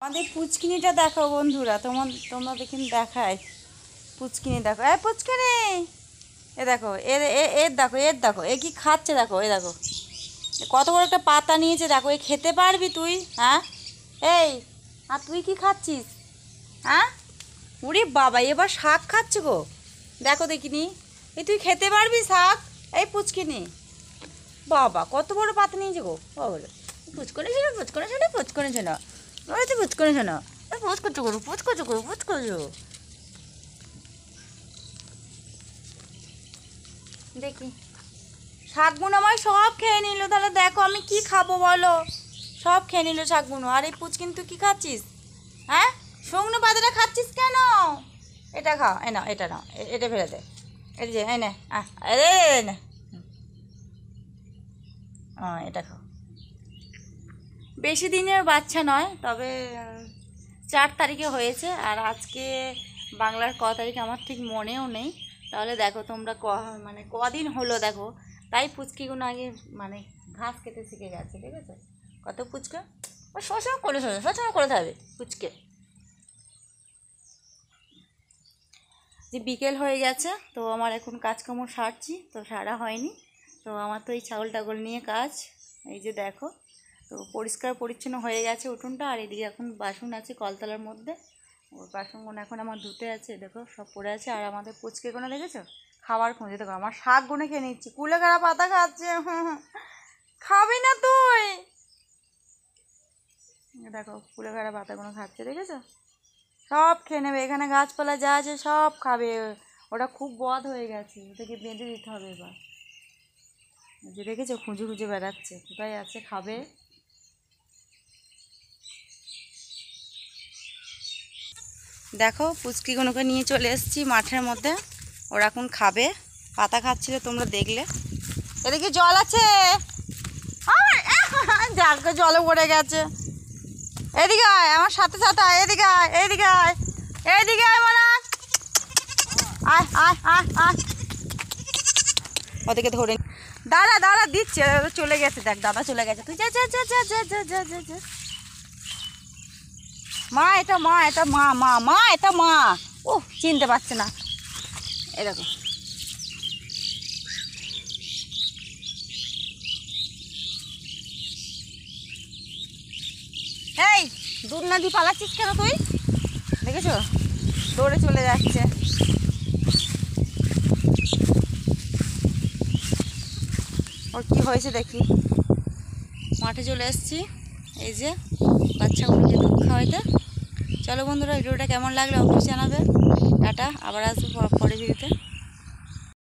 আমাদের পুচকিনিটা দেখো বন্ধুরা, তোমরা দেখিন দেখায়। পুচকিনি দেখো, পুচকিনি এ দেখো, এর দেখো এ কি খাচ্ছে, দেখো এ দেখো কত বড় একটা পাতা নিয়েছে, দেখো এ খেতে পারবি তুই? হ্যাঁ এই, আর তুই কি খাচ্ছিস? হ্যাঁ উরি বাবা, এবার শাক খাচ্ছে গো, দেখো দেখিনি। এই তুই খেতে পারবি শাক? এই পুচকিনি বাবা কত বড় পাতা নিয়েছে গো, বাবা পুচকনে শোনো, পুচকনে শোনো, পুচকনে শোনো, ওই তো পুচকনে শোনো, পুচ করছো করু, পুচ করছো করু, পুচ করছো। দেখি শাকগুলো আমার সব খেয়ে নিল, তাহলে দেখো আমি কি খাবো বলো? সব খেয়ে নিল শাকগুলো। আর এই পুচকিন তুই কি খাচ্ছিস? হ্যাঁ শুকনো পাতাটা খাচ্ছিস কেন? এটা খা, এ না এটা না, এটা ফেলে দে, এটা যে এই নে, আরে না, এটা খাও। বেশি দিনের বাচ্চা নয়, তবে 4 তারিখে হয়েছে, আর আজকে বাংলার ক তারিখে আমার ঠিক মনেও নেই। তাহলে দেখো তোমরা মানে কদিন হলো দেখো, তাই পুচকিগুলো আগে মানে ঘাস খেতে শিখে গেছে, ঠিক আছে? কত পুচকা ও সবসময় করে সবসময় করে থাকবে পুচকে। যে বিকেল হয়ে গেছে, তো আমার এখন কাজকর্ম সারছি, তো সারা হয়নি। তো আমার তো এই ছাগল টাগল নিয়ে কাজ, এই যে দেখো। তো পরিষ্কার পরিচ্ছন্ন হয়ে গেছে উঠোনটা, আর এদিকে এখন বাসন আছে কলতলার মধ্যে, ওর বাসনগুলো এখন আমার ধুতে আছে, দেখো সব পড়ে আছে। আর আমাদের পুচকে কোনো দেখেছো খাবার খুঁজে, দেখো আমার শাক গুনে খেয়ে নিচ্ছি, কুলেখাড়া পাতা খাচ্ছে। খাবি না তুই? দেখো কুলেখাড়া পাতাগুলো খাচ্ছে, দেখেছো? সব খেয়ে নেবে, এখানে গাছপালা যা আছে সব খাবে। ওটা খুব বদ হয়ে গেছে, ওটাকে বেঁধে দিতে হবে এবার। যে দেখেছো খুঁজে খুঁজে বেড়াচ্ছে কোথায় আছে খাবে। দেখো পুচকিগুলোকে নিয়ে চলে এসেছি মাঠের মধ্যে, ওরা এখন খাবে, পাতা খাচ্ছিল তোমরা দেখলে। এদিকে জল আছে, জালকে জলে পড়ে গেছে। এদিকে আয় আমার সাথে সাথে, আয় এদিকে আয়, এইদিকে আয়, এইদিকে আয় মানা, আয় আয় আয় আয়। ওদেরকে ধরে দাঁড়া দাঁড়া দিচ্ছে, চলে গেছে, দেখ দাদা চলে গেছে, তুই যা যা যা যা যা যা যা যা যা। মা এটা মা, এটা মা, মা মা এটা মা। ও চিনতে পারছে না, এরকম। এই দুধ না দিয়ে পালাচ্ছিস কেন তুই? দেখেছো দৌড়ে চলে যাচ্ছে। ওর কী হয়েছে দেখি। মাঠে চলে এসেছি, এই যে বাচ্চাগুলোকে দুধ খাওয়াইতে। চলো বন্ধুরা, ভিডিওটা কেমন লাগলো অবশ্যই জানাবে। টাটা, আবার আসবো পরে ভিডিওতে।